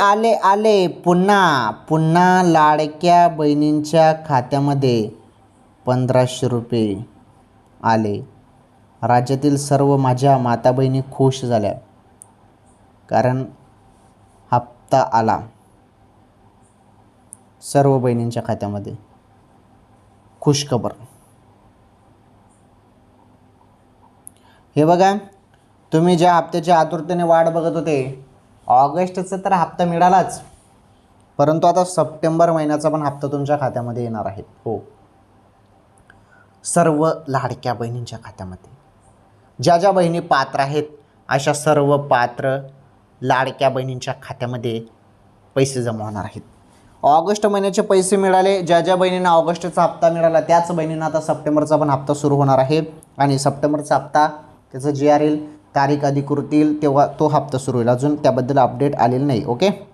आले आले पुन्हा पुन्हा लाडक्या बहिणींच्या खात्यामध्ये 1500 रुपये आले. राज्यातील सर्व माझ्या माता बहिणी खुश झाल्या कारण हप्ता आला सर्व बहिणींच्या खात्यामध्ये. खुशखबर. हे बघा, तुम्ही ज्या हप्त्याच्या आतुरतेने वाट बघत होते, ऑगस्टचा तर हप्ता मिळालाच, परंतु आता सप्टेंबर महिन्याचा पण हप्ता तुमच्या खात्यामध्ये येणार आहे. हो, सर्व लाडक्या बहिणींच्या खात्यामध्ये. ज्या ज्या बहिणी पात्र आहेत अशा सर्व पात्र लाडक्या बहिणींच्या खात्यामध्ये पैसे जमा होणार आहेत. ऑगस्ट महिन्याचे पैसे मिळाले, ज्या ज्या बहिणींना ऑगस्टचा हप्ता मिळाला त्याच बहिणींना आता सप्टेंबरचा पण हप्ता सुरू होणार आहे. आणि सप्टेंबरचा हप्ता त्याचं GR येईल, तारीख अधिकृत येईल तेव्हा तो हप्ता सुरू होईल. अजून त्याबद्दल अपडेट आलेलं नाही. ओके.